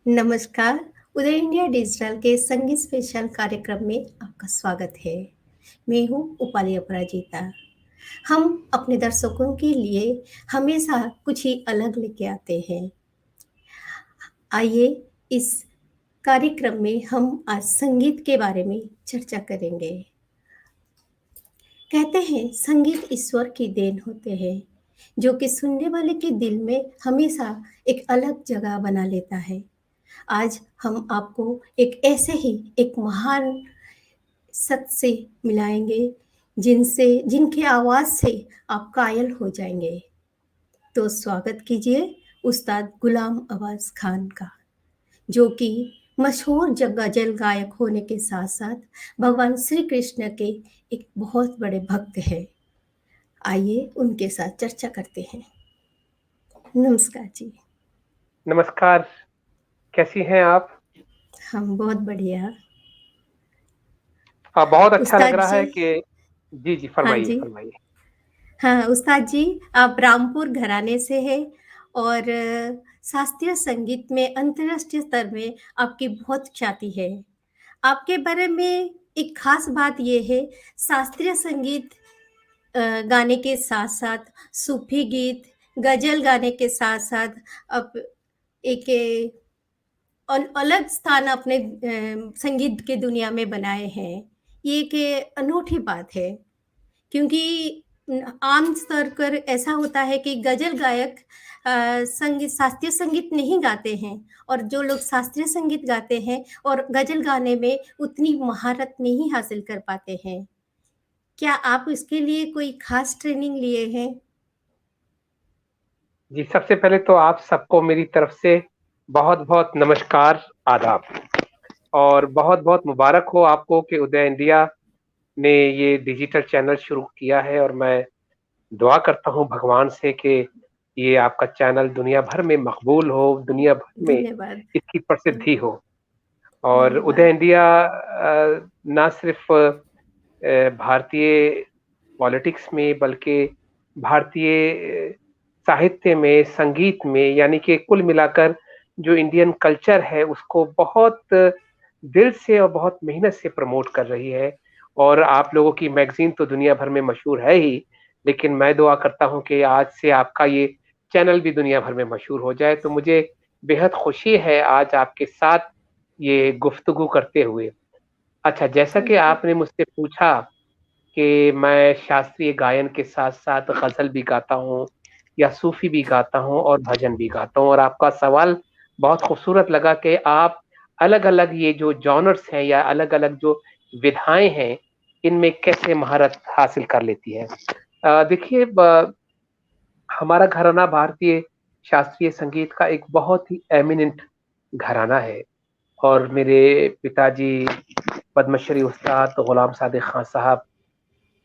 नमस्कार, उदय India digital के संगीत स्पेशल कार्यक्रम में आपका स्वागत है। मैं हूँ उपाली अपराजिता। हम अपने दर्शकों के लिए हमेशा कुछ ही अलग लेके आते हैं। आइए इस कार्यक्रम में हम आज संगीत के बारे में चर्चा करेंगे। कहते हैं संगीत ईश्वर की देन होते हैं, जो कि सुनने वाले के दिल में हमेशा एक अलग जगह बना लेता है। आज हम आपको एक ऐसे ही एक महान शख्स से मिलाएंगे जिनकी आवाज़ से आप कायल हो जाएंगे। तो स्वागत कीजिए उस्ताद गुलाम अब्बास खान का, जो कि मशहूर गज़ल गायक होने के साथ-साथ भगवान श्री कृष्ण के एक बहुत बड़े भक्त हैं। आइए उनके साथ चर्चा करते हैं। नमस्कार जी। नमस्कार, कैसी हैं आप? हम बहुत बढ़िया। बहुत अच्छा लग उस्ताद रहा जी। है कि जी, हाँ फरमाइए, जी। फरमाइए। हाँ, उस्ताद जी, आप रामपुर घराने से हैं और शास्त्रीय संगीत में अंतर्राष्ट्रीय स्तर में आपकी बहुत ख्याति है। आपके बारे में एक ख़ास बात ये है, शास्त्रीय संगीत गाने के साथ-साथ सूफ़ी गीत, गज़ल गाने के साथ-साथ आप एक अलग स्थान अपने संगीत के दुनिया में बनाए हैं। ये एक अनूठी बात है। क्योंकि आम स्तर पर ऐसा होता है कि गज़ल गायक संगीत शास्त्रीय संगीत नहीं गाते हैं और जो लोग शास्त्रीय संगीत गाते हैं और गज़ल गाने में उतनी महारत नहीं हासिल कर पाते हैं। क्या आप इसके लिए कोई ख़ास ट्रेनिंग लिए हैं? जी, सबसे पहले तो आप सबको मेरी तरफ से बहुत-बहुत नमस्कार, आदाब और बहुत-बहुत मुबारक हो आपको कि उदय इंडिया ने ये डिजिटल चैनल शुरू किया है और मैं दुआ करता हूँ भगवान से कि ये आपका चैनल दुनिया भर में मकबूल हो, दुनिया भर में धन्यवाद, इसकी प्रसिद्धि हो। और उदय धन्यवाद। इंडिया ना सिर्फ़ भारतीय पॉलिटिक्स में बल्कि भारतीय साहित्य में, संगीत में यानी कि कुल मिलाकर जो इंडियन कल्चर है उसको बहुत दिल से और बहुत मेहनत से प्रमोट कर रही है। और आप लोगों की मैगज़ीन तो दुनिया भर में मशहूर है ही, लेकिन मैं दुआ करता हूँ कि आज से आपका ये चैनल भी दुनिया भर में मशहूर हो जाए। तो मुझे बेहद खुशी है आज आपके साथ ये गुफ्तगू करते हुए। अच्छा, जैसा कि जी। आपने मुझसे पूछा कि मैं शास्त्रीय गायन के साथ-साथ ग़ज़ल भी गाता हूँ या सूफ़ी भी गाता हूँ और भजन भी गाता हूँ और आपका सवाल बहुत खूबसूरत लगा कि आप अलग-अलग ये जो जॉनर्स हैं या अलग-अलग जो विधाएँ हैं, इनमें कैसे महारत हासिल कर लेती हैं। देखिए ब हमारा घराना भारतीय शास्त्रीय संगीत का एक बहुत ही एमिनेंट घराना है और मेरे पिताजी पद्मश्री उस्ताद गुलाम सादिक खान साहब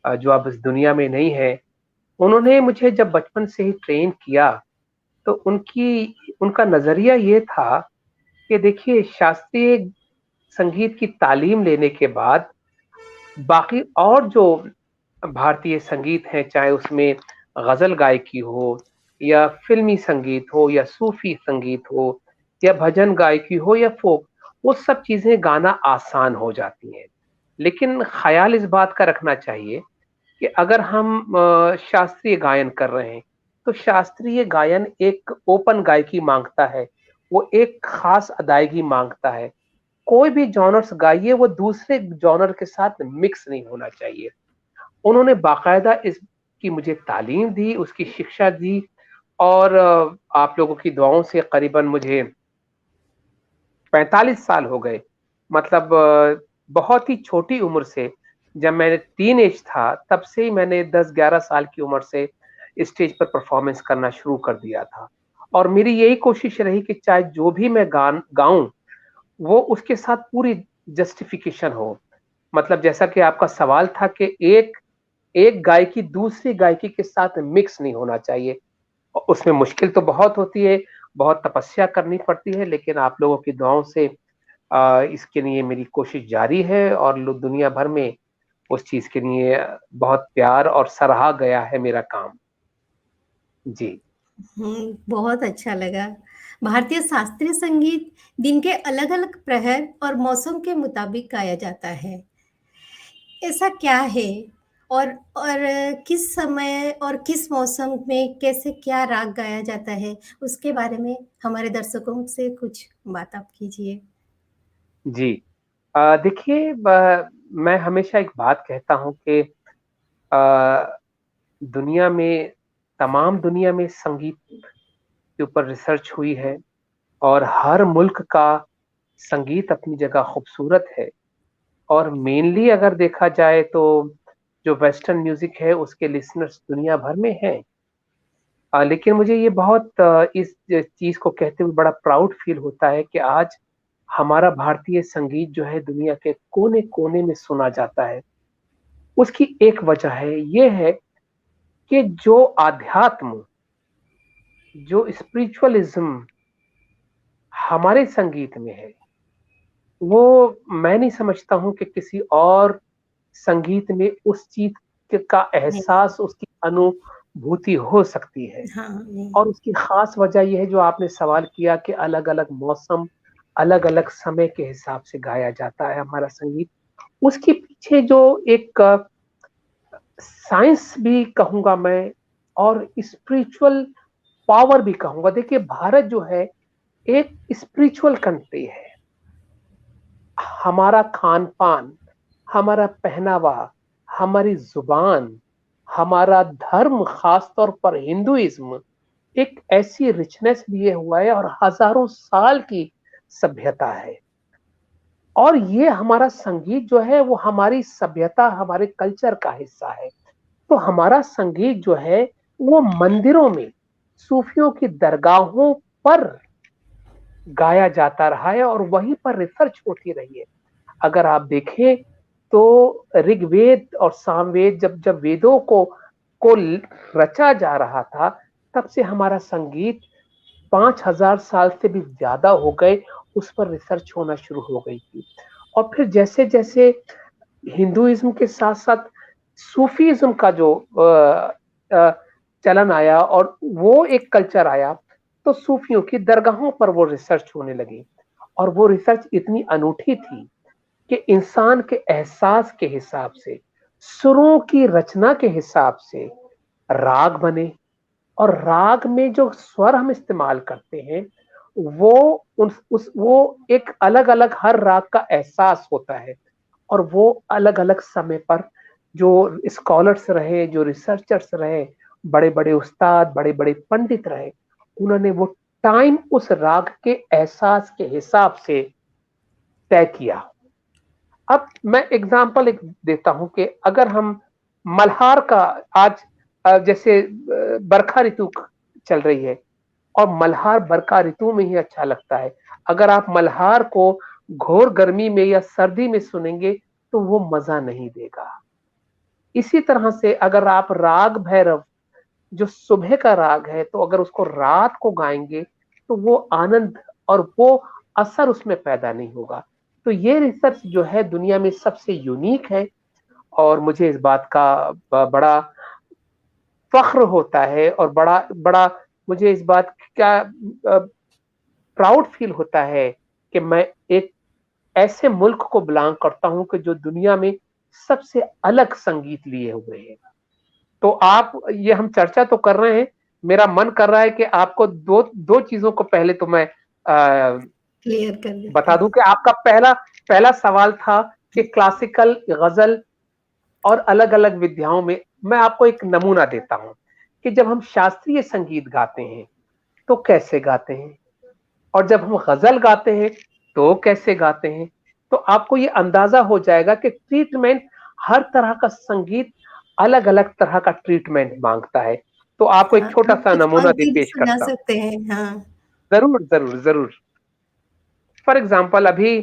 जो अब इस दुनिया में नहीं है, उन्होंने मुझे जब बचपन से ही ट्रेन किया, तो उनका नज़रिया ये था कि देखिए शास्त्रीय संगीत की तालीम लेने के बाद बाकी और जो भारतीय संगीत है, चाहे उसमें ग़ज़ल गायकी हो या फ़िल्मी संगीत हो या सूफ़ी संगीत हो या भजन गायकी हो या फ़ोक, वो सब चीज़ें गाना आसान हो जाती हैं। लेकिन ख़याल इस बात का रखना चाहिए कि अगर हम शास्त्रीय गायन कर रहे हैं, तो शास्त्रीय गायन एक ओपन गायकी माँगता है, वो एक ख़ास अदायगी माँगता है। कोई भी जॉनर्स गाइए वो दूसरे जॉनर के साथ मिक्स नहीं होना चाहिए। उन्होंने बाकायदा इसकी मुझे तालीम दी, उसकी शिक्षा दी और आप लोगों की दुआओं से करीबन मुझे 45 साल हो गए। मतलब बहुत ही छोटी उम्र से जब मैं टीनेज था, तब से ही मैंने 10-11 साल की उम्र से स्टेज पर परफ़ॉर्मेंस करना शुरू कर दिया था। और मेरी यही कोशिश रही कि चाहे जो भी मैं गाऊँ, वो उसके साथ पूरी जस्टिफिकेशन हो। मतलब जैसा कि आपका सवाल था कि एक एक गायकी दूसरी गायकी के साथ मिक्स नहीं होना चाहिए। उसमें मुश्किल तो बहुत होती है, बहुत तपस्या करनी पड़ती है, लेकिन आप लोगों की दुआओं से इसके लिए मेरी कोशिश जारी है और लो दुनिया भर में उस चीज़ के लिए बहुत प्यार और सराहा गया है मेरा काम। जी। बहुत अच्छा लगा। भारतीय शास्त्रीय संगीत दिन के अलग-अलग प्रहर और मौसम के मुताबिक गाया जाता है। ऐसा क्या है? और किस समय और किस मौसम में कैसे क्या राग गाया जाता है, उसके बारे में हमारे दर्शकों से कुछ बात आप कीजिए? जी। देखिए मैं हमेशा एक बात कहता हूँ कि अ, दुनिया में तमाम दुनिया में संगीत के ऊपर रिसर्च हुई है और हर मुल्क का संगीत अपनी जगह खूबसूरत है और मेनली अगर देखा जाए तो जो वेस्टर्न म्यूज़िक है उसके लिसनर्स दुनिया भर में हैं। लेकिन मुझे ये बहुत इस चीज़ को कहते हुए बड़ा प्राउड फ़ील होता है कि आज हमारा भारतीय संगीत जो है दुनिया के कोने-कोने में सुना जाता है। उसकी एक वजह है, ये है कि जो आध्यात्म, जो स्पिरिचुअलिज़्म हमारे संगीत में है, वो मैं नहीं समझता हूँ कि किसी और संगीत में उस चीज़ का नहीं, एहसास, उसकी अनुभूति हो सकती है। हाँ, नहीं। और उसकी ख़ास वजह ये है जो आपने सवाल किया कि अलग-अलग मौसम, अलग-अलग समय के हिसाब से गाया जाता है हमारा संगीत। उसके पीछे जो एक साइंस भी कहूँगा मैं और स्पिरिचुअल पावर भी कहूँगा। देखिए भारत जो है एक स्पिरिचुअल कंट्री है। हमारा खान-पान, हमारा पहनावा, हमारी ज़ुबान, हमारा धर्म ख़ास तौर पर हिंदुइज़्म एक ऐसी रिचनेस लिए हुआ है और हज़ारों साल की सभ्यता है। और ये हमारा संगीत जो है वो हमारी सभ्यता, हमारे कल्चर का हिस्सा है। तो हमारा संगीत जो है वो मंदिरों में, सूफियों की दरगाहों पर गाया जाता रहा है और वहीं पर रिसर्च होती रही है। अगर आप देखें तो ऋग्वेद और सामवेद जब जब वेदों को रचा जा रहा था, तब से हमारा संगीत 5000 साल से भी ज़्यादा हो गए, उस पर रिसर्च होना शुरू हो गई थी। और फिर जैसे-जैसे हिंदुइज़्म के साथ-साथ सूफ़ीज़्म का जो अ, चलन आया और वो एक कल्चर आया, तो सूफियों की दरगाहों पर वो रिसर्च होने लगी। और वो रिसर्च इतनी अनूठी थी कि इंसान के एहसास के हिसाब से, सुरों की रचना के हिसाब से राग बने और राग में जो स्वर हम इस्तेमाल करते हैं, वो उस वो एक अलग-अलग हर राग का एहसास होता है और वो अलग-अलग समय पर जो स्कॉलर्स रहे, जो रिसर्चर्स रहे, बड़े-बड़े उस्ताद, बड़े-बड़े पंडित रहे, उन्होंने वो टाइम उस राग के एहसास के हिसाब से तय किया। अब मैं एग्ज़ाम्पल एक देता हूँ कि अगर हम मल्हार का आज जैसे बरखा ऋतु चल रही है और मल्हार बरखा ऋतु में ही अच्छा लगता है। अगर आप मल्हार को घोर गर्मी में या सर्दी में सुनेंगे, तो वो मज़ा नहीं देगा। इसी तरह से अगर आप राग भैरव जो सुबह का राग है, तो अगर उसको रात को गाएँगे, तो वो आनंद और वो असर उसमें पैदा नहीं होगा। तो ये रिसर्च जो है दुनिया में सबसे यूनिक है और मुझे इस बात का बड़ा फ़ख्र होता है और बड़ा बड़ा मुझे इस बात का प्राउड फ़ील होता है कि मैं एक ऐसे मुल्क को बिलॉन्ग करता हूँ कि जो दुनिया में सबसे अलग संगीत लिए हुए है। तो आप ये हम चर्चा तो कर रहे हैं, मेरा मन कर रहा है कि आपको 2 चीज़ों को पहले तो मैं क्लियर कर देते बता दूँ हैं। कि आपका पहला पहला सवाल था कि क्लासिकल, गज़ल और अलग-अलग विधाओं में मैं आपको एक नमूना देता हूँ, कि जब हम शास्त्रीय संगीत गाते हैं, तो कैसे गाते हैं? और जब हम गज़ल गाते हैं, तो कैसे गाते हैं? तो आपको ये अंदाज़ा हो जाएगा कि ट्रीटमेंट हर तरह का संगीत अलग-अलग तरह का ट्रीटमेंट माँगता है। तो आपको एक हाँ, आप छोटा-सा कुछ नमूना पंक्ति भी पेश सुना करता हूँ। सकते हैं। हाँ, ज़रूर, ज़रूर, ज़रूर। फॉर एग्ज़ाम्पल अभी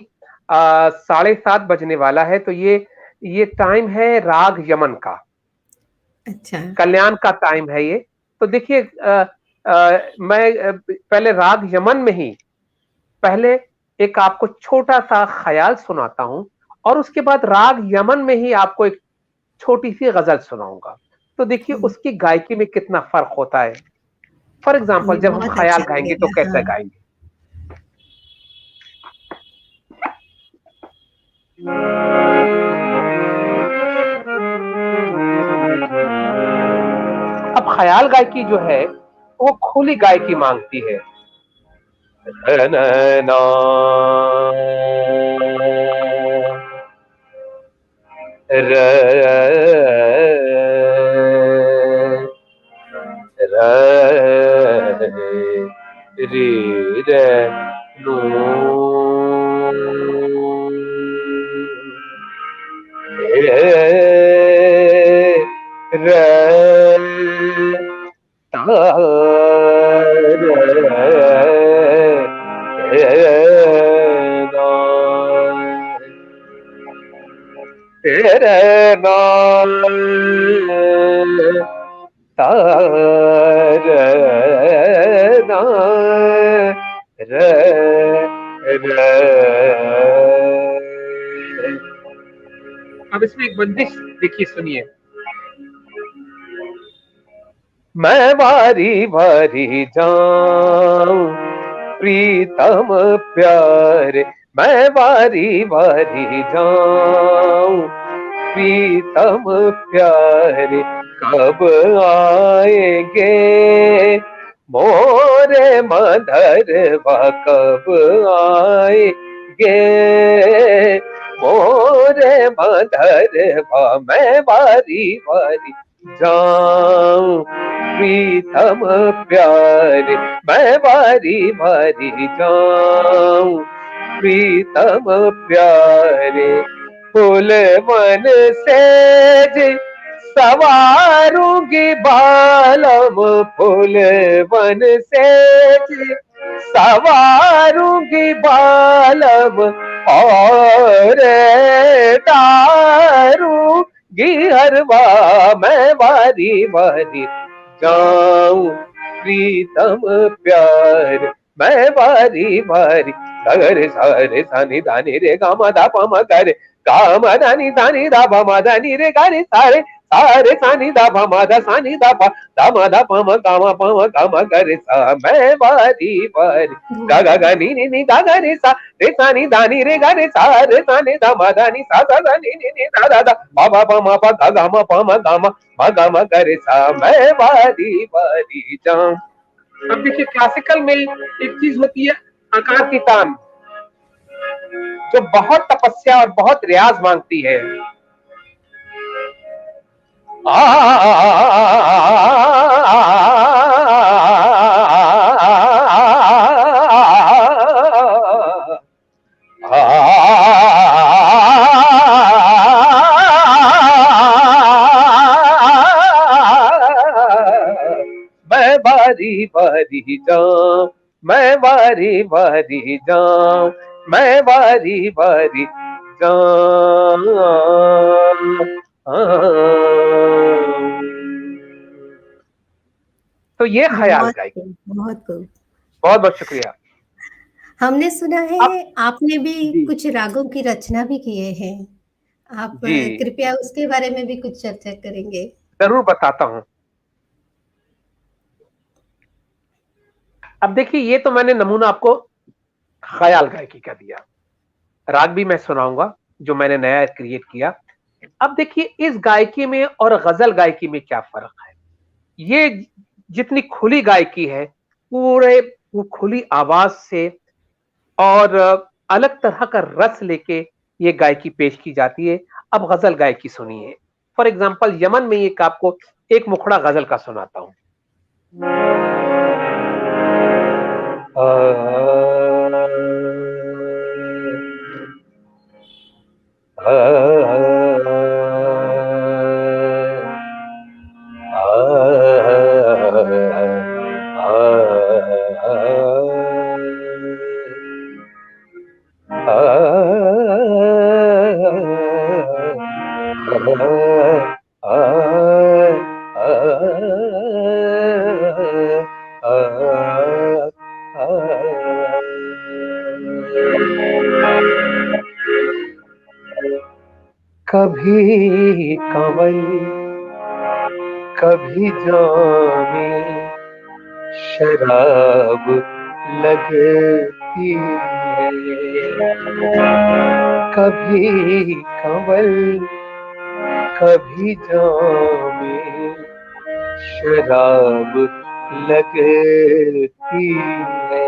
7:30 बजने वाला है, तो ये टाइम है राग यमन का। अच्छा। कल्याण का टाइम है ये। तो देखिए मैं पहले राग यमन में ही पहले एक आपको छोटा-सा ख़याल सुनाता हूँ और उसके बाद राग यमन में ही आपको एक छोटी-सी गज़ल सुनाऊँगा। तो देखिए हुँ, उसकी गायकी में कितना फ़र्क होता है। फॉर एग्ज़ाम्पल जब हम बहुत ख़याल अच्छा गाएँगे तो लगेगा। कैसे हाँ, गाएँगे? अब ख्याल गायकी जो है वो खुली गायकी मांगती है। नैना रे रे नो अब इसमें एक बंदिश देखिए, सुनिए। मैं बारी बारी जाऊं प्रीतम प्यारे, मैं बारी बारी जाऊं प्रीतम प्यारे, कब आएंगे मोरे मधरवा, कब आएंगे मोरे मधरवा, मैं बारी बारी जाऊं प्रीतम प्यारे, मैं बारी बारी जाऊं प्रीतम प्यारे, फूल मन सेज सवारूंगी बालम, फूल मन सेज सवारूंगी बालम, और दारू गिहरवा, मैं बारी बारी जाऊं प्रीतम प्यार, मैं बारी बारी रे सारे सानी दानी रे गामा दा पमा करे, गामा दानी दानी दा पमा दानी रे गारे सारे सारे सानी दा पमा दा सानी दा पा दामा दा पमा गामा करे सा, मैं बारी बारी गा गा गा नी गा गा रे सा रे सानी दानी रे गा रे सा रे सानी दा मा दानी सा सा दा नी दा दा दा पा पा पा मा पा गा गा मा पा मा करे सा, मैं बारी बारी जाऊं। अब देखिए क्लासिकल में एक चीज होती है आकार की तान, जो बहुत तपस्या और बहुत रियाज मांगती है। मैं बारी बारी जाऊं, मैं बारी बारी जाऊं, मैं बारी बारी जाऊं। तो ये ख्याल बहुत गायकी। खूब, बहुत खूब। बहुत बहुत शुक्रिया। हमने सुना है अब आपने भी जी कुछ रागों की रचना भी किए हैं। आप जी कृपया उसके बारे में भी कुछ चर्चा करेंगे? जरूर बताता हूं। अब देखिए ये तो मैंने नमूना आपको ख्याल गायकी का दिया, राग भी मैं सुनाऊंगा जो मैंने नया क्रिएट किया। अब देखिए इस गायकी में और गजल गायकी में क्या फर्क है। ये जितनी खुली गायकी है, पूरे वो खुली आवाज से और अलग तरह का रस लेके ये गायकी पेश की जाती है। अब गजल गायकी सुनिए। फॉर एग्जाम्पल यमन में एक आपको एक मुखड़ा गजल का सुनाता हूं। कभी कंवल कभी जामी शराब लगती है, कभी कंवल कभी जामे शराब लगती है।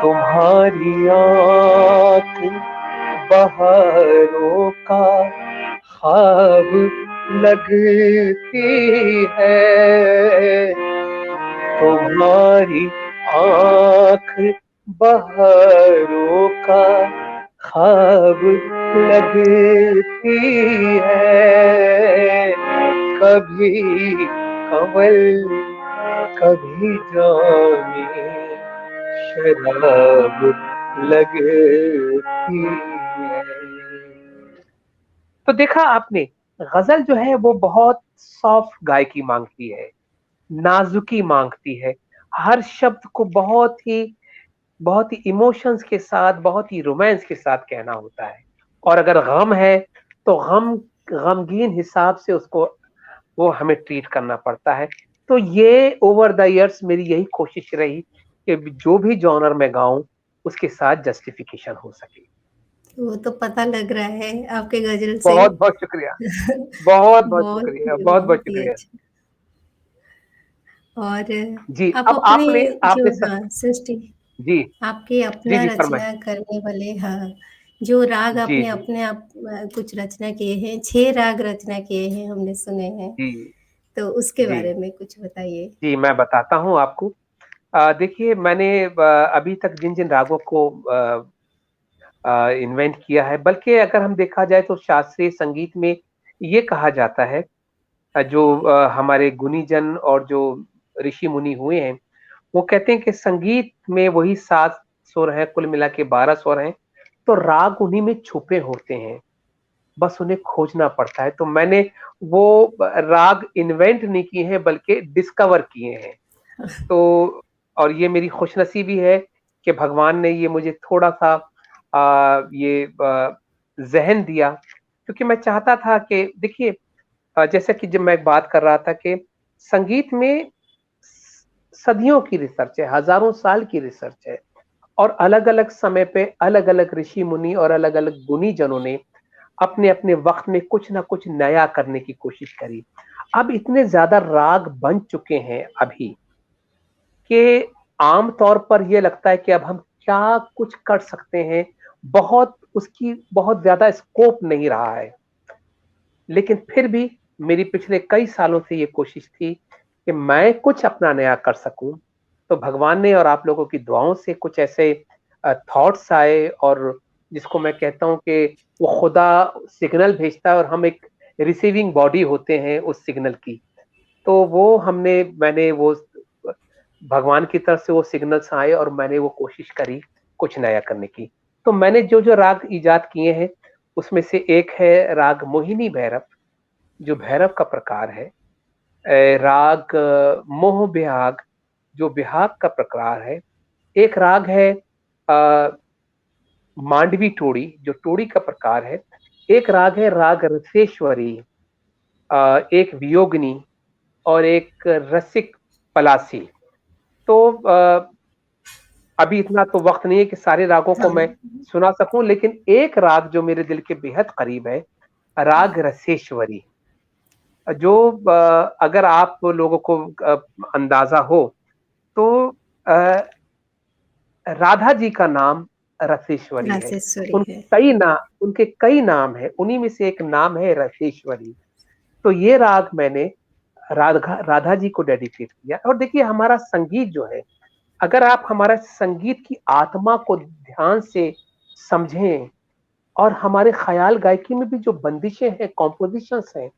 तुम्हारी आंख बहारों का ख्वाब लगती है। तुम्हारी आंख बहारों का ख्वाब लगती है। कभी कंवल कभी जामे शराब लगती है। तो देखा आपने, गजल जो है वो बहुत सॉफ्ट गायकी मांगती है, नाजुकी मांगती है। हर शब्द को बहुत ही इमोशंस के साथ, बहुत ही रोमांस के साथ कहना होता है। और अगर गम है तो गमगीन हिसाब से उसको वो हमें ट्रीट करना पड़ता है। तो ये ओवर द इयर्स मेरी यही कोशिश रही कि जो भी जॉनर मैं गाऊं उसके साथ जस्टिफिकेशन हो सके। वो तो पता लग रहा है आपके गज़ल से। बहुत बहुत शुक्रिया। बहुत बहुत शुक्रिया, बहुत बहुत बहुत ही शुक्रिया। अच्छा। और जी, आप अब अपने आपने जो आपने हाँ, सृष्टि जी आपके जी अपना जी फरमाए। रचना करने वाले हाँ, जो राग जी आपने जी अपने आप कुछ रचना किए हैं, 6 राग रचना किए हैं हमने सुने हैं, जी तो उसके जी बारे में कुछ बताइए? जी, मैं बताता हूँ आपको। देखिए, मैंने अभी तक जिन जिन रागों को इन्वेंट किया है, बल्कि अगर हम देखा जाए तो शास्त्रीय संगीत में ये कहा जाता है, जो हमारे गुणीजन और जो ऋषि मुनि हुए हैं, वो कहते हैं कि संगीत में वही 7 सुर हैं, कुल मिला के 12 सुर हैं। तो राग उन्हीं में छुपे होते हैं, बस उन्हें खोजना पड़ता है। तो मैंने वो राग इन्वेंट नहीं किए हैं, बल्कि डिस्कवर किए हैं। तो और ये मेरी खुशनसीबी है कि भगवान ने ये मुझे थोड़ा-सा ये ज़हन दिया, क्योंकि मैं चाहता था कि देखिए, जैसे कि जब मैं बात कर रहा था कि संगीत में स सदियों की रिसर्च है, हज़ारों साल की रिसर्च है, और अलग-अलग समय पे अलग-अलग ऋषि-मुनि और अलग-अलग गुणीजनों ने अपने-अपने वक़्त में कुछ ना कुछ नया करने की कोशिश करी। अब इतने ज़्यादा राग बन चुके हैं अभी, कि आम तौर पर ये लगता है कि अब हम क्या कुछ कर सकते हैं, उसकी बहुत ज़्यादा स्कोप नहीं रहा है। लेकिन फिर भी मेरी पिछले कई सालों से ये कोशिश थी कि मैं कुछ अपना नया कर सकूँ। तो भगवान ने और आप लोगों की दुआओं से कुछ ऐसे थॉट्स आए, और जिसको मैं कहता हूँ कि वो खुदा सिग्नल भेजता है और हम एक रिसीविंग बॉडी होते हैं उस सिग्नल की। तो वो मैंने वो भगवान की तरफ से वो सिग्नल्स आए और मैंने वो कोशिश करी कुछ नया करने की। तो मैंने जो-जो राग इजाद किए हैं, उसमें से एक है राग मोहिनी भैरव, जो भैरव का प्रकार है। राग मोह बिहाग, जो बिहाग का प्रकार है। एक राग है मांडवी टोड़ी, जो टोड़ी का प्रकार है। एक राग है राग रसेश्वरी, एक वियोगिनी, और एक रसिक पलासी। तो अभी इतना तो वक़्त नहीं है कि सारे रागों को हाँ, मैं सुना सकूँ, लेकिन एक राग जो मेरे दिल के बेहद करीब है, राग रसेश्वरी, जो अगर आप लोगों को अंदाज़ा हो, तो अ, राधा जी का नाम रसेश्वरी है। रासेश्वरी उन है। उनके कई नाम हैं, उन्हीं में से एक नाम है रसेश्वरी। तो ये राग मैंने राधा जी को डेडिकेट किया। और देखिए, हमारा संगीत जो है, अगर आप हमारा संगीत की आत्मा को ध्यान से समझें, और हमारे ख़याल गायकी में भी जो बंदिशें हैं, कॉम्पोज़िशंस हैं,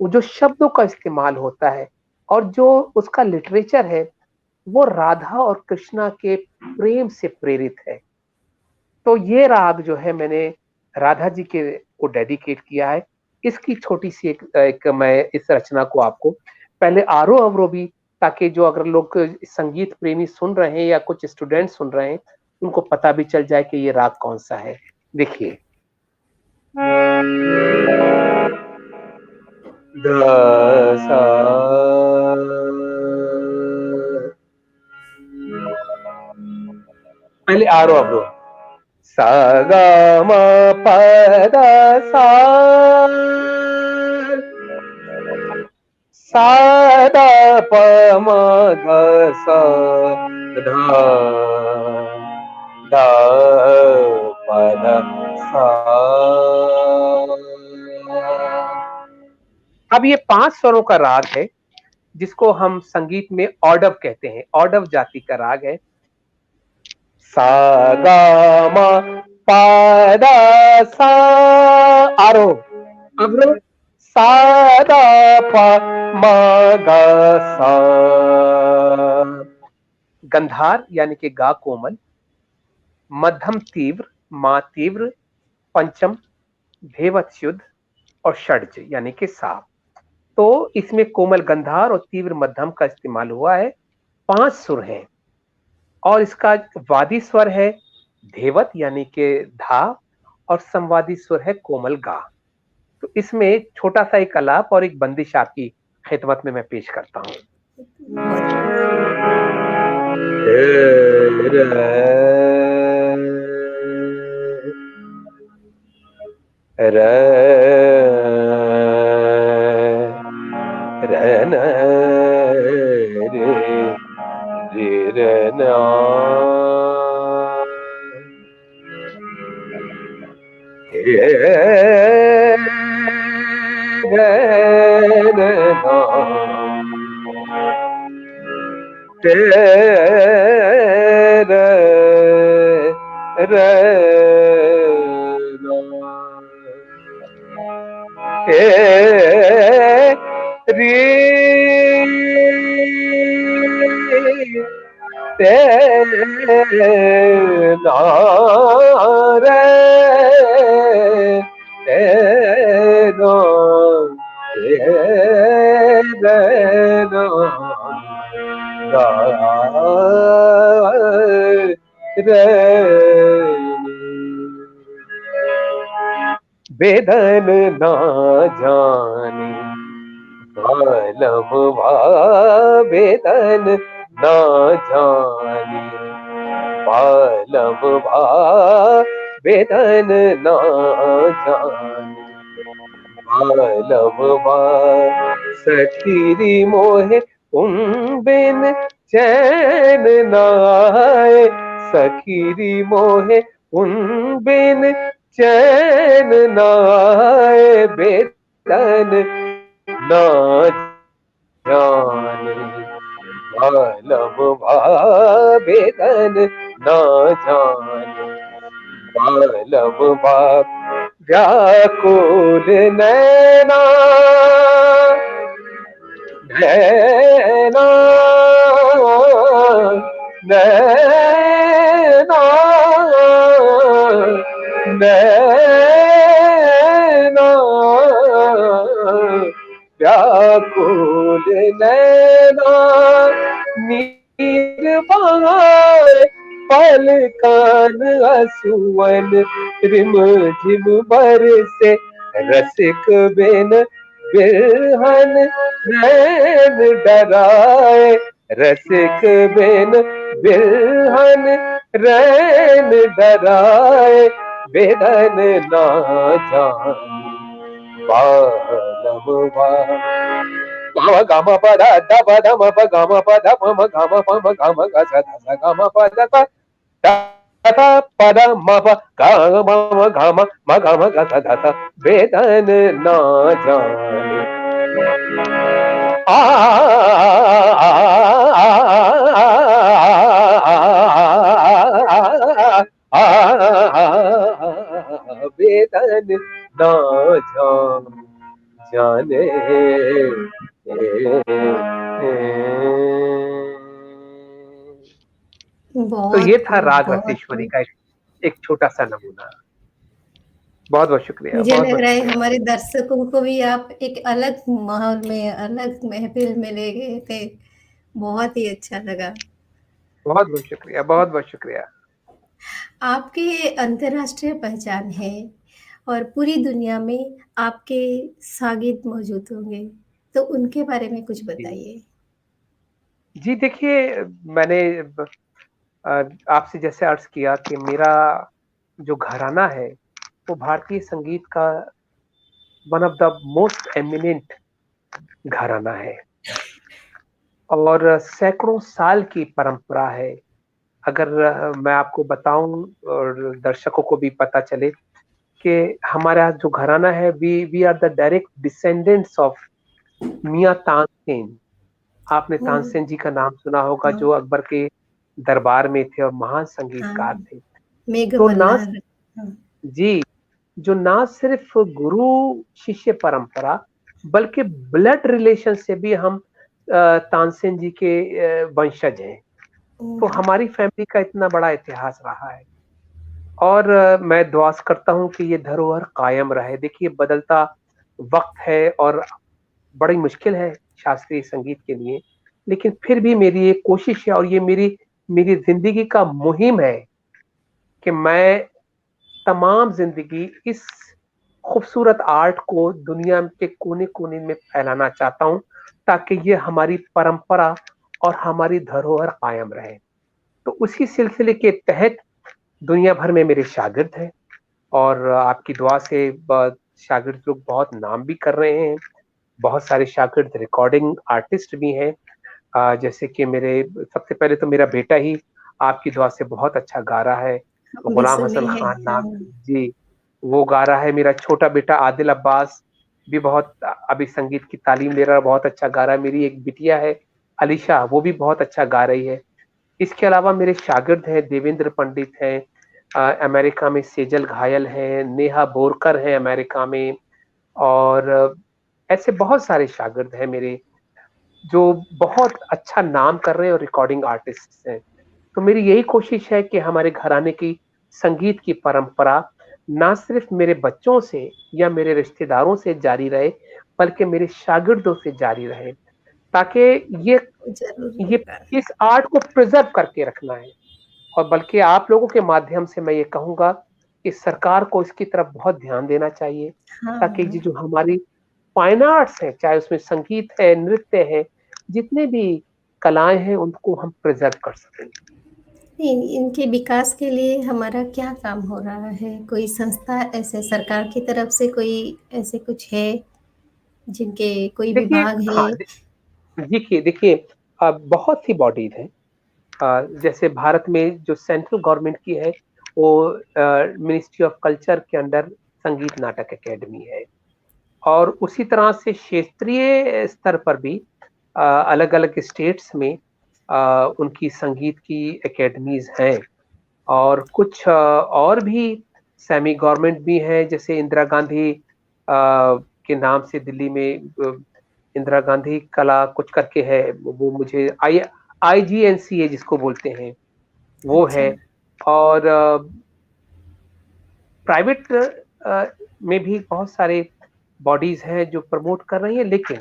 वो जो शब्दों का इस्तेमाल होता है, और जो उसका लिटरेचर है, वो राधा और कृष्णा के प्रेम से प्रेरित है। तो ये राग जो है मैंने राधा जी के को डेडिकेट किया है। इसकी छोटी-सी एक मैं इस रचना को आपको पहले आरोह-अवरोही, ताकि जो अगर लोग संगीत प्रेमी सुन रहे हैं या कुछ स्टूडेंट सुन रहे हैं, उनको पता भी चल जाए कि ये राग कौन-सा है। देखिए। ध सा पहले आरोह अवरोह। सा गा मा पा धा सा, सा धा प म ग सा, धा धा प ध सा। अब ये 5 स्वरों का राग है, जिसको हम संगीत में ऑडव कहते हैं। ऑडव जाति का राग है। सा गा मा पा धा सा, आरोह अवरोह। सा धा प म ग सा। गंधार यानी कि गा कोमल, मध्यम तीव्र, मा तीव्र, पंचम धेवत शुद्ध और षड्ज यानी कि सा। तो इसमें कोमल गंधार और तीव्र मध्यम का इस्तेमाल हुआ है। 5 सुर हैं और इसका वादी स्वर है धेवत यानी कि धा, और संवादी स्वर है कोमल गा। तो इसमें छोटा सा एक अलाप और एक बंदिश आपकी खिदमत में मैं पेश करता हूं। बहुत बढ़िया। र र न रे रे र न बेदन ना जाने आलम बेदन ना जाने, आलम बेदन ना जाने, आलम सखीरी मोहे उन बिन चैन नाए, सखीरी मोहे उन बिन चैन नाए, बेदन ना जाने, आलम बेदन ना जाने, आलम व्याकुल नैना नैना नैना नैना, व्याकुल नैना नीर बहाए, पलकन असुवन रिम झिम बरसे, रसिक बिन बिरहन नैन डराए, रसिक बिन बिरहन रैन डराए, बेदन ना जाने, बालम गाम गाम पद धप धम प गाम प धप म गाम प म गाम ग स ध स गाम प ध प ध पद म प गाम म गाम म गाम ग स ध स, बेदन ना जाने, बेदन ना जाने। तो बहुत ये था खूब, राग बहुत रसेश्वरी खूब। का एक छोटा सा नमूना। बहुत बहुत शुक्रिया, मुझे बहुत लग बहुत रहा है शुक्रिया। हमारे दर्शकों को भी आप एक अलग माहौल में, अलग महफ़िल में ले गए थे। बहुत ही अच्छा लगा। बहुत बहुत शुक्रिया, बहुत बहुत शुक्रिया। आपकी अंतर्राष्ट्रीय पहचान है और पूरी दुनिया में आपके शागिर्द मौजूद होंगे, तो उनके बारे में कुछ जी बताइए? जी, देखिए मैंने आपसे जैसे अर्ज़ किया कि मेरा जो घराना है, वो भारतीय संगीत का one of the most eminent घराना है और सैकड़ों साल की परंपरा है। अगर मैं आपको बताऊँ और दर्शकों को भी पता चले कि हमारा जो घराना है, we we are the direct descendants of Miyan Tansen. आपने ओह! तानसेन जी का नाम सुना होगा, हाँ, जो अकबर के दरबार में थे और महान हाँ, संगीतकार थे। मेघ तो ना मल्हार। हाँ, जी, जो ना सिर्फ गुरु शिष्य परंपरा, बल्कि ब्लड रिलेशन से भी हम तानसेन जी के वंशज हैं। तो ओह! हमारी फैमिली का इतना बड़ा इतिहास रहा है और मैं दुआ करता हूँ कि ये धरोहर कायम रहे। देखिए, बदलता वक्त है और बड़ी मुश्किल है शास्त्रीय संगीत के लिए, लेकिन फिर भी मेरी एक कोशिश है और ये मेरी मेरी ज़िंदगी का मुहिम है कि मैं तमाम ज़िंदगी इस खूबसूरत आर्ट को दुनिया के कोने-कोने में फैलाना चाहता हूँ, ताकि ये हमारी परंपरा और हमारी धरोहर कायम रहे। तो उसी सिलसिले के तहत दुनिया भर में मेरे शागिर्द हैं और आपकी दुआ से शागिर्द लोग बहुत नाम भी कर रहे हैं। बहुत सारे शागिर्द रिकॉर्डिंग आर्टिस्ट भी हैं। जैसे कि मेरे सबसे पहले तो मेरा बेटा ही आपकी दुआ से बहुत अच्छा गा रहा है। हम भी गुलाम सुने हसन हैं। खान नाम, हाँ, जी, वो गा रहा है। मेरा छोटा बेटा आदिल अब्बास भी बहुत अभी संगीत की तालीम ले रहा है, बहुत अच्छा गा रहा है। मेरी एक बिटिया है अलीशा, वो भी बहुत अच्छा गा रही है। इसके अलावा मेरे शागिर्द हैं, देवेंद्र पंडित हैं, अमेरिका में सेजल घायल हैं, नेहा बोरकर हैं अमेरिका में और ऐसे बहुत सारे शागिर्द हैं मेरे, जो बहुत अच्छा नाम कर रहे हैं और रिकॉर्डिंग आर्टिस्ट हैं। तो मेरी यही कोशिश है कि हमारे घराने की संगीत की परंपरा ना सिर्फ मेरे बच्चों से या मेरे रिश्तेदारों से जारी रहे, बल्कि मेरे शागिर्दों से जारी रहे, ताकि ये ज़रूर ये होगा। इस आर्ट को प्रिजर्व करके रखना है। और बल्कि आप लोगों के माध्यम से मैं ये कहूँगा कि सरकार को इसकी तरफ बहुत ध्यान देना चाहिए, ताकि ये हाँ, जो हमारी फाइन आर्ट्स हैं, चाहे उसमें संगीत है, नृत्य है, जितने भी कलाएँ हैं, उनको हम प्रिजर्व कर सकें। नहीं, इनके विकास के लिए हमारा क्या काम हो रहा है? कोई संस्था ऐसे सरकार की तरफ से कोई ऐसे कुछ है, जिनके कोई देखिए, विभाग है? हाँ, देखिए देखिए बहुत सी बॉडीज़ हैं। जैसे भारत में जो सेंट्रल गवर्नमेंट की है, वो मिनिस्ट्री ऑफ कल्चर के अंडर संगीत नाटक अकेडमी है और उसी तरह से क्षेत्रीय स्तर पर भी अलग-अलग स्टेट्स में उनकी संगीत की एकेडमीज़ हैं और कुछ और भी सेमी गवर्नमेंट भी हैं, जैसे इंदिरा गांधी के नाम से दिल्ली में इंदिरा गांधी कला कुछ करके है, वो मुझे आईजीएनसीए जिसको बोलते हैं, वो अच्छा, है और प्राइवेट में भी बहुत सारे बॉडीज़ हैं जो प्रमोट कर रही हैं, लेकिन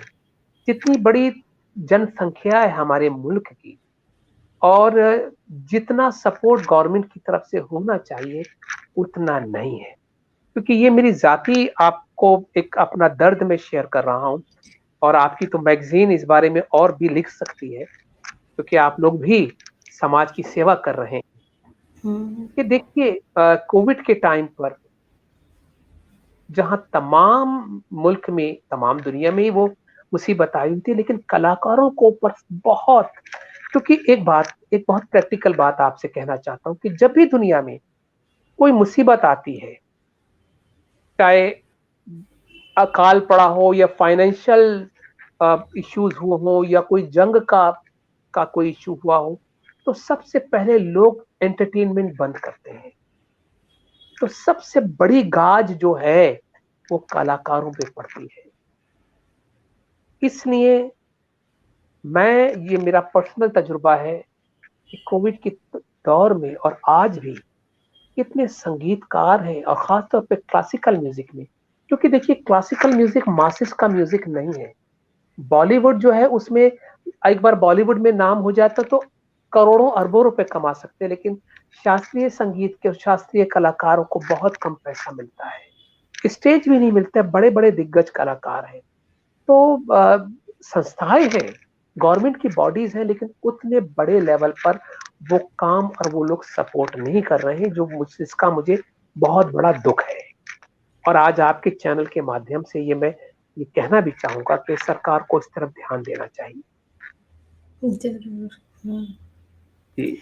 जितनी बड़ी जनसंख्या है हमारे मुल्क की और जितना सपोर्ट गवर्नमेंट की तरफ से होना चाहिए, उतना नहीं है। क्योंकि ये मेरी ज़ाती आपको एक अपना दर्द मैं शेयर कर रहा हूँ और आपकी तो मैगज़ीन इस बारे में और भी लिख सकती है, क्योंकि आप लोग भी समाज की सेवा कर रहे हैं। हुँ, कि देखिए, कोविड के टाइम पर जहाँ तमाम मुल्क में, तमाम दुनिया में ही वो मुसीबत आई हुई थी, लेकिन कलाकारों को ऊपर बहुत, क्योंकि एक बहुत प्रैक्टिकल बात आपसे कहना चाहता हूँ कि जब भी दुनिया में कोई मुसीबत आती है, चाहे अकाल पड़ा हो या फाइनेंशियल इश्यूज हुए हो या कोई जंग का कोई इश्यू हुआ हो, तो सबसे पहले लोग एंटरटेनमेंट बंद करते हैं। तो सबसे बड़ी गाज जो है, वो कलाकारों पे पड़ती है। इसलिए ये मेरा पर्सनल तजुर्बा है कि कोविड के दौर में और आज भी कितने संगीतकार हैं और खासतौर पे क्लासिकल म्यूजिक में, क्योंकि देखिए क्लासिकल म्यूजिक मासेस का म्यूजिक नहीं है। बॉलीवुड जो है उसमें एक बार बॉलीवुड में नाम हो जाता तो करोड़ों अरबों रुपए कमा सकते हैं, लेकिन शास्त्रीय संगीत के और शास्त्रीय कलाकारों को बहुत कम पैसा मिलता है, स्टेज भी नहीं मिलता है, बड़े बड़े दिग्गज कलाकार हैं। तो संस्थाएं हैं, गवर्नमेंट की बॉडीज हैं, लेकिन उतने बड़े लेवल पर वो काम और वो लोग सपोर्ट नहीं कर रहे हैं, जो इसका मुझे बहुत बड़ा दुख है। और आज आपके चैनल के माध्यम से मैं ये कहना भी चाहूंगा कि सरकार को इस तरफ ध्यान देना चाहिए। ज़रूर। हाँ। जी,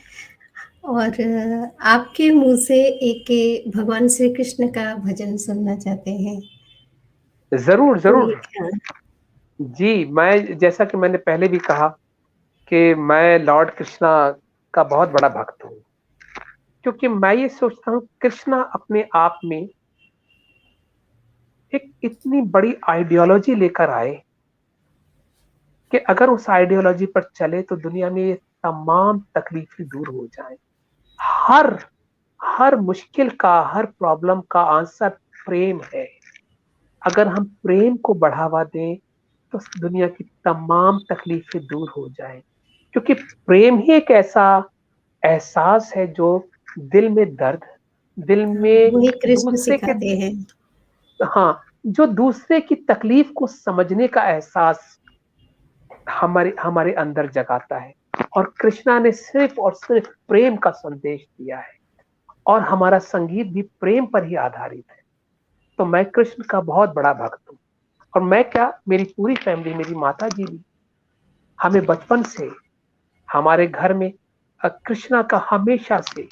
और आपके मुँह से एक भगवान श्री कृष्ण का भजन सुनना चाहते हैं। ज़रूर, कोई ज़रूर। जी, मैं जैसा कि मैंने पहले भी कहा कि मैं लॉर्ड कृष्णा का बहुत बड़ा भक्त हूँ, क्योंकि मैं ये सोचता हूँ कृष्णा अपने आप में एक इतनी बड़ी आइडियोलॉजी लेकर आए कि अगर उस आइडियोलॉजी पर चले तो दुनिया में ये तमाम तकलीफें दूर हो जाएं। हर हर मुश्किल का, हर प्रॉब्लम का आंसर प्रेम है। अगर हम प्रेम को बढ़ावा दें तो दुनिया की तमाम तकलीफें दूर हो जाएं, क्योंकि प्रेम ही एक ऐसा एहसास है जो दिल में दर्द, दिल हाँ, में वही कृष्ण दूसरे के, सिखाते हैं। हाँ, जो दूसरे की तकलीफ को समझने का एहसास हमारे हमारे अंदर जगाता है। और कृष्णा ने सिर्फ और सिर्फ प्रेम का संदेश दिया है, और हमारा संगीत भी प्रेम पर ही आधारित है। तो मैं कृष्ण का बहुत बड़ा भक्त हूँ। और मैं क्या, मेरी पूरी फैमिली, मेरी माता जी भी, हमें बचपन से हमारे घर में कृष्णा का हमेशा से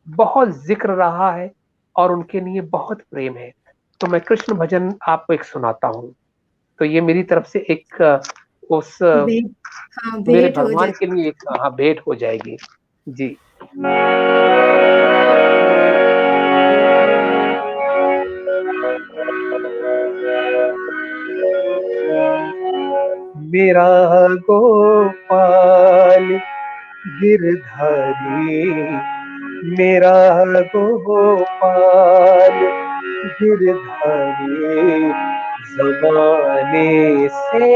बहुत जिक्र रहा है, और उनके लिए बहुत प्रेम है। तो मैं कृष्ण भजन आपको एक सुनाता हूँ। तो ये मेरी तरफ से एक उस भेंट, हाँ, मेरे भेंट हो भगवान जाए। के लिए एक भेंट हो जाएगी। जी। मेरा गोपाल गिरधारी, मेरा गोपाल गिरधारी, जमाने से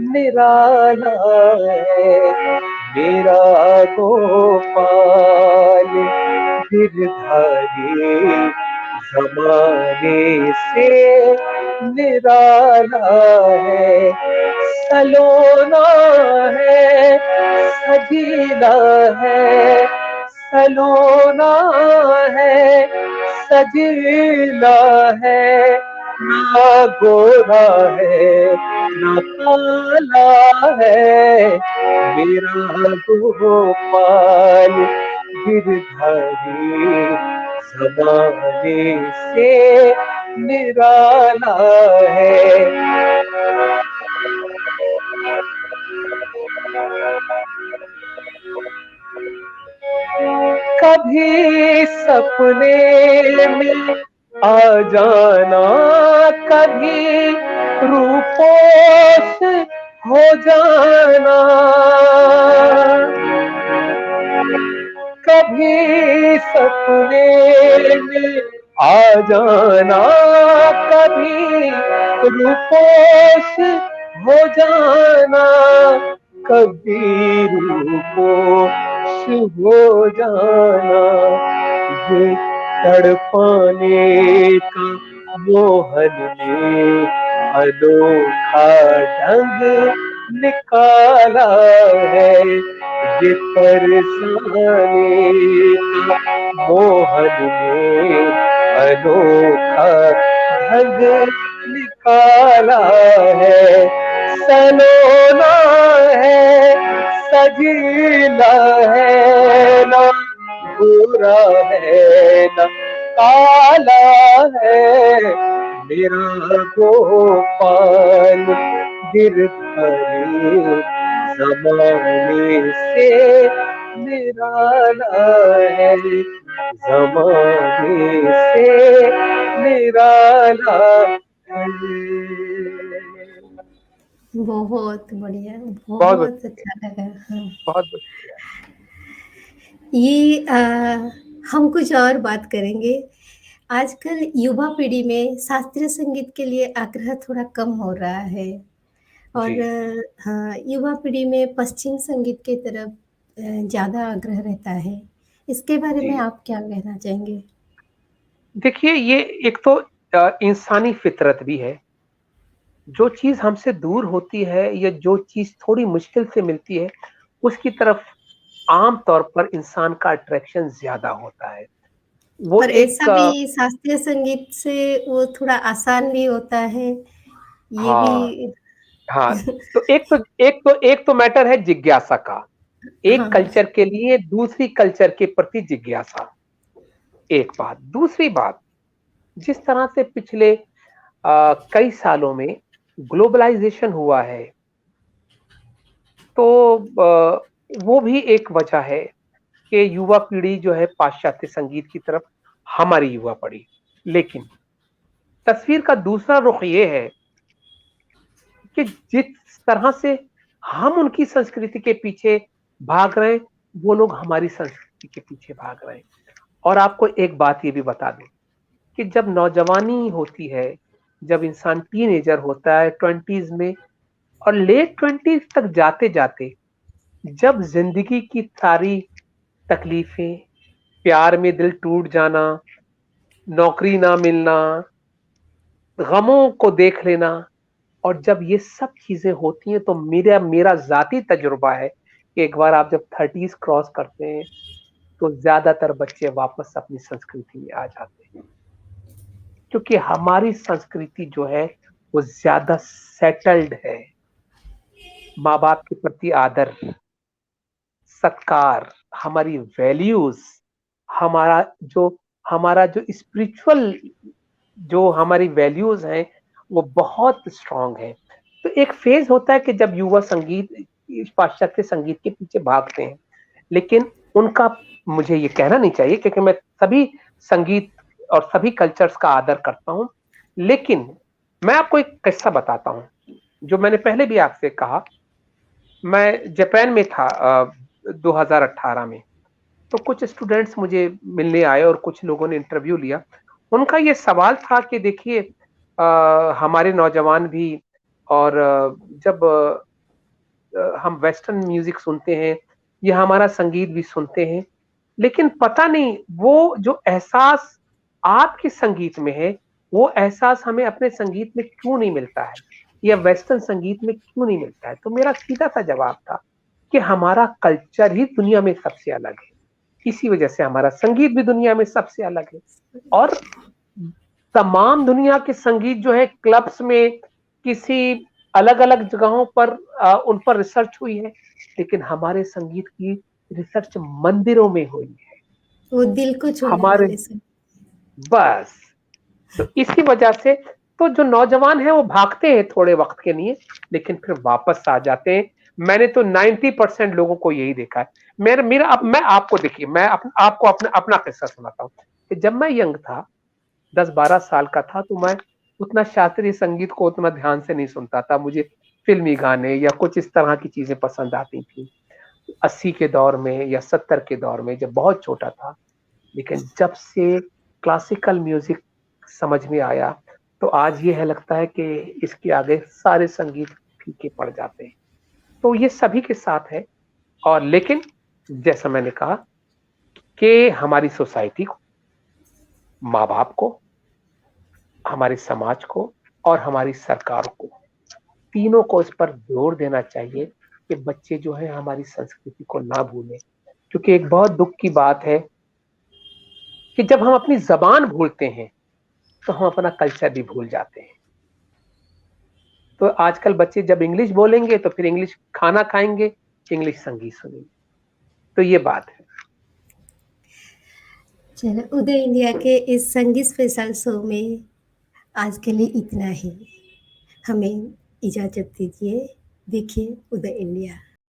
निराला है। मेरा गोपाल गिरधारी, जमाने से निराला है। सलोना है, सजीला है, सलोना है, सजीला है, ना गोरा है ना काला है। मेरा गोपाल गिरधारी, जमाने से निराला है। कभी सपने में आ जाना, कभी रूपों से हो जाना, कभी सपने में आ जाना, कभी रूपोश हो जाना, कभी रूपोश हो जाना। ये तड़पाने का मोहन ने अनोखा ढंग निकाला है। ये फरसाने का मोहन ने अनोखा ढंग निकाला है। सलोना है, सजीला है, ना गोरा है ना काला है। मेरा गोपाल गिरधारी, जमाने से निराला है। जमाने से निराला है। बहुत बढ़िया, बहुत बहुत बहुत शुक्रिया। अच्छा लगा। हाँ। बहुत बहुत शुक्रिया। ये हम कुछ और बात करेंगे। आजकल युवा पीढ़ी में शास्त्रीय संगीत के लिए आग्रह थोड़ा कम हो रहा है जी, और हाँ, युवा पीढ़ी में पश्चिम संगीत की तरफ ज़्यादा आग्रह रहता है। इसके बारे में जी। आप क्या कहना चाहेंगे? देखिए, ये एक तो इंसानी फितरत भी है। जो चीज़ हमसे दूर होती है या जो चीज़ थोड़ी मुश्किल से मिलती है, उसकी तरफ आम तौर पर इंसान का अट्रैक्शन ज़्यादा होता है। वो और एक ऐसा भी शास्त्रीय संगीत से वो थोड़ा आसान भी होता है, ये हाँ, भी हाँ। तो एक तो मैटर है जिज्ञासा का। एक हाँ, कल्चर के लिए दूसरी कल्चर के प्रति जिज्ञासा, एक बात। दूसरी बात, जिस तरह से पिछले कई सालों में ग्लोबलाइजेशन हुआ है, तो वो भी एक वजह है कि युवा पीढ़ी जो है पाश्चात्य संगीत की तरफ हमारी युवा पड़ी। लेकिन तस्वीर का दूसरा रुख ये है कि जिस तरह से हम उनकी संस्कृति के पीछे भाग रहे हैं, वो लोग हमारी संस्कृति के पीछे भाग रहे हैं। और आपको एक बात ये भी बता दूं कि जब नौजवानी होती है, जब इंसान टीनेजर होता है 20s में, और लेट 20s तक जाते जाते जब जिंदगी की सारी तकलीफें, प्यार में दिल टूट जाना, नौकरी ना मिलना, गमों को देख लेना, और जब ये सब चीजें होती हैं, तो मेरा मेरा जाती तजुर्बा है कि एक बार आप जब 30s क्रॉस करते हैं, तो ज्यादातर बच्चे वापस अपनी संस्कृति में आ जाते हैं, क्योंकि हमारी संस्कृति जो है वो ज्यादा सेटल्ड है। माँ बाप के प्रति आदर, सत्कार, हमारी वैल्यूज, हमारा जो हमारा जो स्पिरिचुअल, जो हमारी वैल्यूज हैं, वो बहुत स्ट्रांग है। तो एक फेज होता है कि जब युवा संगीत, पाश्चात्य संगीत के पीछे भागते हैं, लेकिन उनका, मुझे ये कहना नहीं चाहिए क्योंकि मैं सभी संगीत और सभी कल्चर्स का आदर करता हूं, लेकिन मैं आपको एक किस्सा बताता हूं जो मैंने पहले भी आपसे कहा। मैं जापान में था 2018 में। तो कुछ स्टूडेंट्स मुझे मिलने आए और कुछ लोगों ने इंटरव्यू लिया। उनका ये सवाल था कि देखिए, हमारे नौजवान भी, और जब हम वेस्टर्न म्यूजिक सुनते हैं या हमारा संगीत भी सुनते हैं, लेकिन पता नहीं वो जो एहसास आपके संगीत में है, वो एहसास हमें अपने संगीत में क्यों नहीं मिलता है, या वेस्टर्न संगीत में क्यों नहीं मिलता है। तो मेरा सीधा सा जवाब था कि हमारा कल्चर ही दुनिया में सबसे अलग है, इसी वजह से हमारा संगीत भी दुनिया में सबसे अलग है। और तमाम दुनिया के संगीत जो है क्लब्स में, किसी अलग अलग जगहों पर उन पर रिसर्च हुई है, लेकिन हमारे संगीत की रिसर्च मंदिरों में हुई है। वो दिल को छूने हमारे, वाले संगीत। बस, तो इसी वजह से तो जो नौजवान है वो भागते हैं थोड़े वक्त के लिए, लेकिन फिर वापस आ जाते हैं। मैंने तो 90% लोगों को यही देखा है। मेरा मेरा अब मैं आपको, देखिए, मैं आपको अपना अपना किस्सा सुनाता हूँ कि जब मैं यंग था, 10-12 साल का था, तो मैं उतना शास्त्रीय संगीत को उतना ध्यान से नहीं सुनता था। मुझे फिल्मी गाने या कुछ इस तरह की चीजें पसंद आती थी 80 के दौर में या 70 के दौर में, जब बहुत छोटा था। लेकिन जब से क्लासिकल म्यूजिक समझ में आया, तो आज ये है लगता है कि इसके आगे सारे संगीत फीके पड़ जाते हैं। तो ये सभी के साथ है। और लेकिन जैसा मैंने कहा कि हमारी सोसाइटी को, माँ बाप को, हमारे समाज को और हमारी सरकार को, तीनों को इस पर जोर देना चाहिए कि बच्चे जो है हमारी संस्कृति को ना भूलें। क्योंकि एक बहुत दुख की बात है कि जब हम अपनी जबान भूलते हैं, तो हम अपना कल्चर भी भूल जाते हैं। तो आजकल बच्चे जब इंग्लिश बोलेंगे तो फिर इंग्लिश खाना खाएंगे, इंग्लिश संगीत सुनेंगे। तो ये बात है। चलो, उदय इंडिया के इस संगीत स्पेशल शो में आज के लिए इतना ही। हमें इजाज़त दीजिए। देखिए उदय इंडिया।